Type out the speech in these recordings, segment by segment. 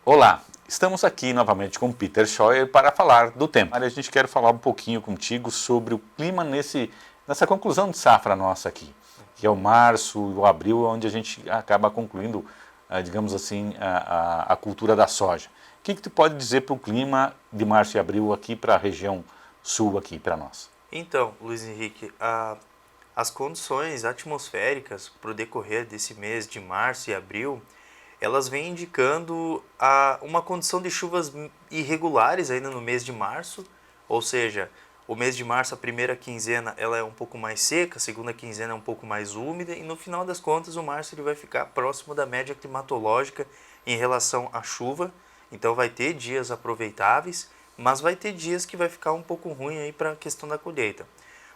Olá, estamos aqui novamente com Peter Scheuer para falar do tempo. A gente quer falar um pouquinho contigo sobre o clima nessa conclusão de safra nossa aqui, que é o março e o abril, onde a gente acaba concluindo, digamos assim, a cultura da soja. O que tu pode dizer para o clima de março e abril aqui para a região sul aqui para nós? Então, Luiz Henrique, as condições atmosféricas para o decorrer desse mês de março e abril, elas vêm indicando uma condição de chuvas irregulares ainda no mês de março, ou seja, o mês de março, a primeira quinzena, ela é um pouco mais seca, a segunda quinzena é um pouco mais úmida, e no final das contas o março ele vai ficar próximo da média climatológica em relação à chuva, então vai ter dias aproveitáveis, mas vai ter dias que vai ficar um pouco ruim aí para a questão da colheita.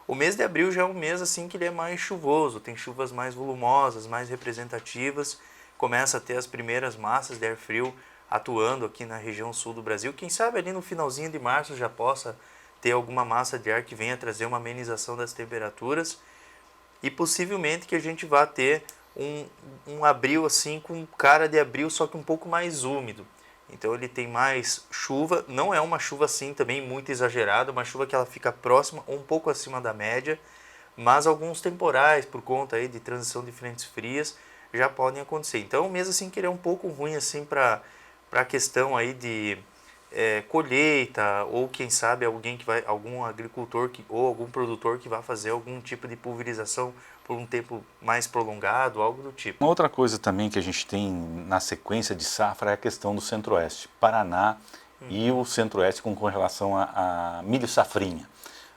O mês de abril já é um mês assim que ele é mais chuvoso, tem chuvas mais volumosas, mais representativas, começa a ter as primeiras massas de ar frio atuando aqui na região sul do Brasil. Quem sabe ali no finalzinho de março já possa ter alguma massa de ar que venha trazer uma amenização das temperaturas e possivelmente que a gente vá ter um abril assim com cara de abril, só que um pouco mais úmido. Então ele tem mais chuva, não é uma chuva assim também muito exagerada, uma chuva que ela fica próxima ou um pouco acima da média, mas alguns temporais por conta aí de transição de frentes frias já podem acontecer. Então mesmo assim que ele é um pouco ruim assim para a questão aí de colheita ou quem sabe alguém que vai, algum agricultor ou algum produtor que vai fazer algum tipo de pulverização por um tempo mais prolongado, algo do tipo. Uma outra coisa também que a gente tem na sequência de safra é a questão do centro-oeste, Paraná e o centro-oeste com relação a milho safrinha.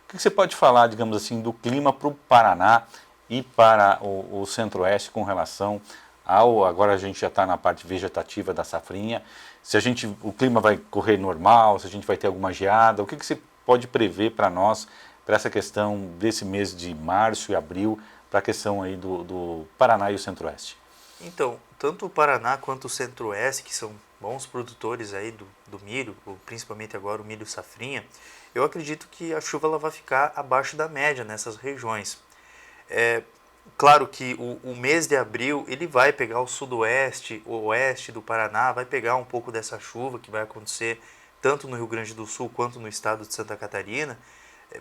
O que você pode falar, digamos assim, do clima para o Paraná e para o centro-oeste com relação agora a gente já está na parte vegetativa da safrinha, se o clima vai correr normal, se a gente vai ter alguma geada, o que você pode prever para nós, para essa questão desse mês de março e abril, para a questão aí do Paraná e o centro-oeste? Então, tanto o Paraná quanto o Centro-Oeste, que são bons produtores aí do milho, principalmente agora o milho safrinha, eu acredito que a chuva ela vai ficar abaixo da média nessas regiões. É, claro que o mês de abril ele vai pegar o sudoeste, o oeste do Paraná, vai pegar um pouco dessa chuva que vai acontecer tanto no Rio Grande do Sul quanto no estado de Santa Catarina,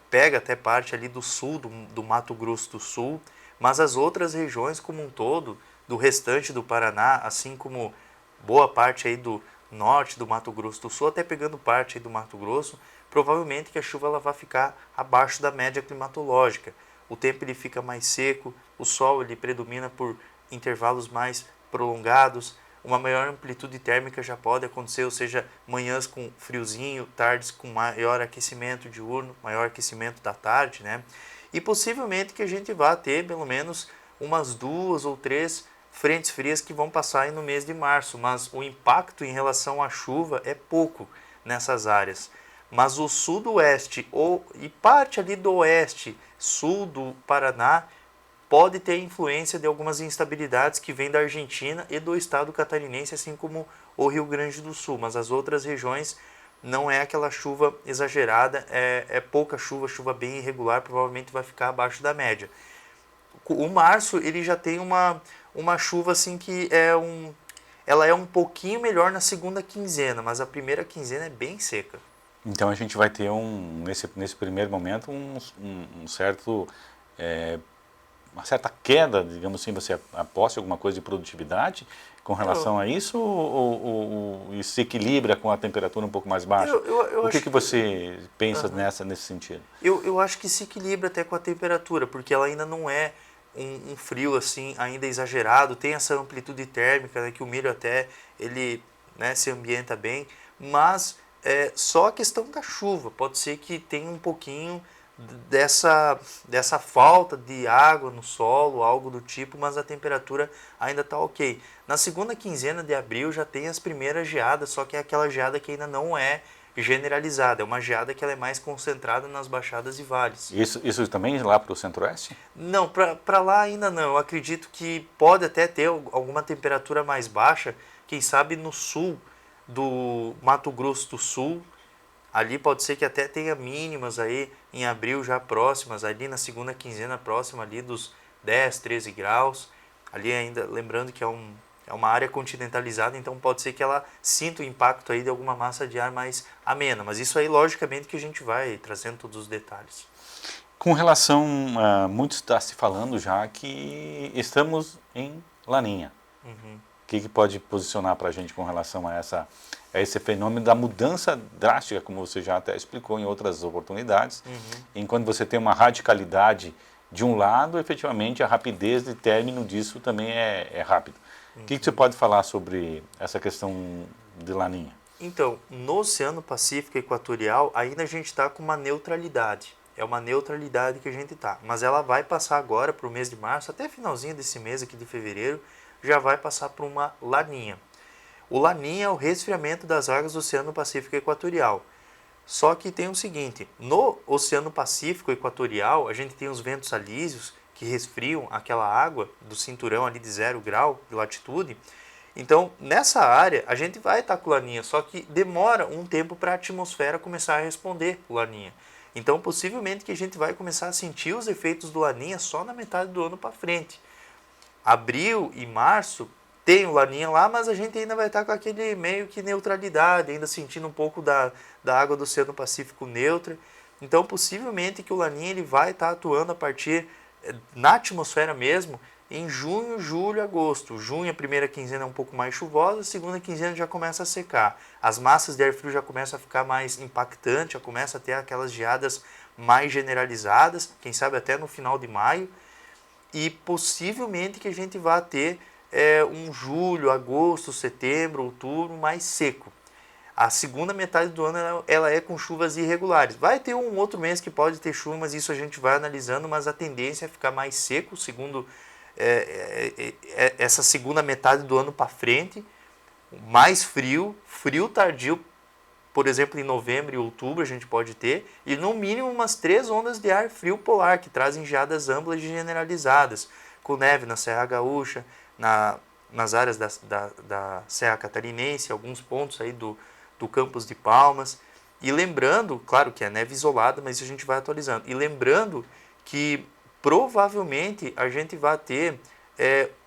pega até parte ali do sul do Mato Grosso do Sul, mas as outras regiões como um todo, do restante do Paraná, assim como boa parte aí do norte do Mato Grosso do Sul, até pegando parte aí do Mato Grosso, provavelmente que a chuva ela vai ficar abaixo da média climatológica. O tempo ele fica mais seco, o sol ele predomina por intervalos mais prolongados, uma maior amplitude térmica já pode acontecer, ou seja, manhãs com friozinho, tardes com maior aquecimento diurno, maior aquecimento da tarde, né? E possivelmente que a gente vá ter pelo menos umas 2 ou 3 frentes frias que vão passar aí no mês de março, mas o impacto em relação à chuva é pouco nessas áreas. Mas o sudoeste e parte ali do oeste, sul do Paraná, pode ter influência de algumas instabilidades que vêm da Argentina e do estado catarinense, assim como o Rio Grande do Sul. Mas as outras regiões não é aquela chuva exagerada, é pouca chuva, chuva bem irregular, provavelmente vai ficar abaixo da média. O março ele já tem uma chuva assim que ela é um pouquinho melhor na segunda quinzena, mas a primeira quinzena é bem seca. Então a gente vai ter nesse primeiro momento um certo uma certa queda, digamos assim, você aposta alguma coisa de produtividade com Eu, relação a isso ou se equilibra com a temperatura um pouco mais baixa? eu O que acho que que você pensa uhum. nesse sentido? Eu acho que se equilibra até com a temperatura, porque ela ainda não é um frio assim ainda exagerado, tem essa amplitude térmica, né, que o milho até ele, né, se ambienta bem, mas é só a questão da chuva, pode ser que tenha um pouquinho dessa falta de água no solo, algo do tipo, mas a temperatura ainda está ok. Na segunda quinzena de abril já tem as primeiras geadas, só que é aquela geada que ainda não é generalizada, é uma geada que ela é mais concentrada nas baixadas e vales. Isso também lá para o centro-oeste? Não, para lá ainda não. Eu acredito que pode até ter alguma temperatura mais baixa, quem sabe no sul do Mato Grosso do Sul. Ali pode ser que até tenha mínimas aí em abril já próximas, ali na segunda quinzena próxima ali dos 10, 13 graus. Ali ainda, lembrando que é uma área continentalizada, então pode ser que ela sinta o impacto aí de alguma massa de ar mais amena. Mas isso aí, logicamente, que a gente vai trazendo todos os detalhes. Com relação a muito está se falando já que estamos em Laninha. O que pode posicionar para a gente com relação a esse fenômeno da mudança drástica, como você já até explicou em outras oportunidades, enquanto você tem uma radicalidade de um lado, efetivamente a rapidez de término disso também é rápido. O que você pode falar sobre essa questão de Laninha? Então, no Oceano Pacífico Equatorial, ainda a gente está com uma neutralidade. É uma neutralidade que a gente está. Mas ela vai passar agora para o mês de março, até finalzinho desse mês aqui de fevereiro, já vai passar por uma Laninha. O Laninha é o resfriamento das águas do Oceano Pacífico Equatorial. Só que tem o seguinte, no Oceano Pacífico Equatorial, a gente tem os ventos alísios que resfriam aquela água do cinturão ali de 0 grau de latitude. Então, nessa área, a gente vai estar com Laninha, só que demora um tempo para a atmosfera começar a responder o Laninha. Então, possivelmente que a gente vai começar a sentir os efeitos do Laninha só na metade do ano para frente. Abril e março tem o Laninha lá, mas a gente ainda vai estar com aquele meio que neutralidade, ainda sentindo um pouco da água do Oceano Pacífico neutra. Então, possivelmente que o Laninha ele vai estar atuando a partir na atmosfera mesmo em junho, julho, agosto. Junho, a primeira quinzena é um pouco mais chuvosa, a segunda quinzena já começa a secar. As massas de ar frio já começam a ficar mais impactantes, já começa a ter aquelas geadas mais generalizadas, quem sabe até no final de maio. E possivelmente que a gente vá ter um julho, agosto, setembro, outubro mais seco. A segunda metade do ano ela é com chuvas irregulares. Vai ter um outro mês que pode ter chuva, mas isso a gente vai analisando, mas a tendência é ficar mais seco, segundo essa segunda metade do ano para frente, mais frio, frio tardio, por exemplo, em novembro e outubro a gente pode ter, e no mínimo umas 3 ondas de ar frio polar, que trazem geadas amplas e generalizadas, com neve na Serra Gaúcha, nas áreas da Serra Catarinense, alguns pontos aí do Campos de Palmas. E lembrando, claro que é neve isolada, mas isso a gente vai atualizando. E lembrando que provavelmente a gente vai ter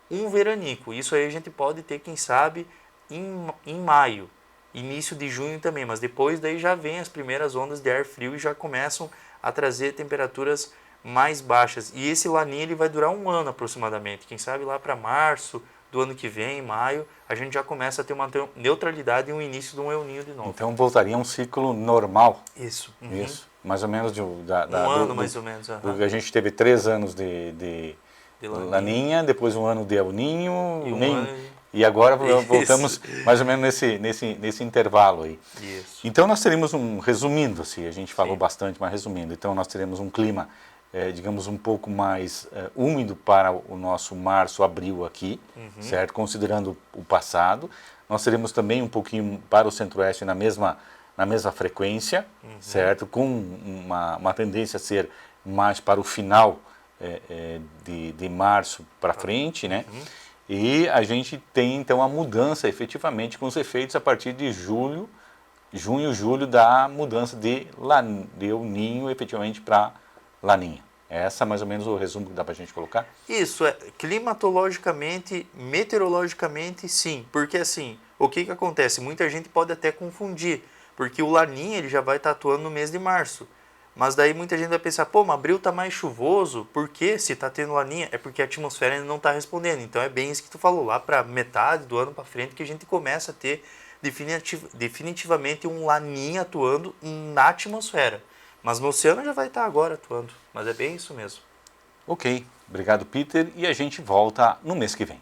um veranico. Isso aí a gente pode ter, quem sabe, em maio. Início de junho também, mas depois daí já vem as primeiras ondas de ar frio e já começam a trazer temperaturas mais baixas. E esse Laninha ele vai durar um ano aproximadamente. Quem sabe lá para março do ano que vem, em maio, a gente já começa a ter uma neutralidade e um início de um El Niño de novo. Então voltaria a um ciclo normal. Isso. Isso. Mais ou menos um ano, mais ou menos. A gente teve 3 anos de Laninha, depois um ano de El Niño, e agora voltamos mais ou menos nesse intervalo aí. Isso. Então nós teríamos resumindo, assim, a gente falou bastante, mas resumindo, então nós teremos um clima, digamos, um pouco mais úmido para o nosso março, abril aqui, certo? Considerando o passado. Nós teremos também um pouquinho para o centro-oeste na mesma frequência, certo? Com uma tendência a ser mais para o final de março para frente, né? E a gente tem então a mudança efetivamente com os efeitos a partir de junho, julho da mudança de El Niño efetivamente para Laninha. Essa é mais ou menos o resumo que dá para a gente colocar? Isso, climatologicamente, meteorologicamente, sim. Porque assim, o que acontece? Muita gente pode até confundir, porque o Laninha ele já vai estar atuando no mês de março. Mas daí muita gente vai pensar, pô, mas abril está mais chuvoso, por que se está tendo Laninha? É porque a atmosfera ainda não está respondendo. Então é bem isso que tu falou, lá para metade do ano para frente que a gente começa a ter definitivamente um Laninha atuando na atmosfera. Mas no oceano já vai estar agora atuando. Mas é bem isso mesmo. Ok, obrigado Peter, e a gente volta no mês que vem.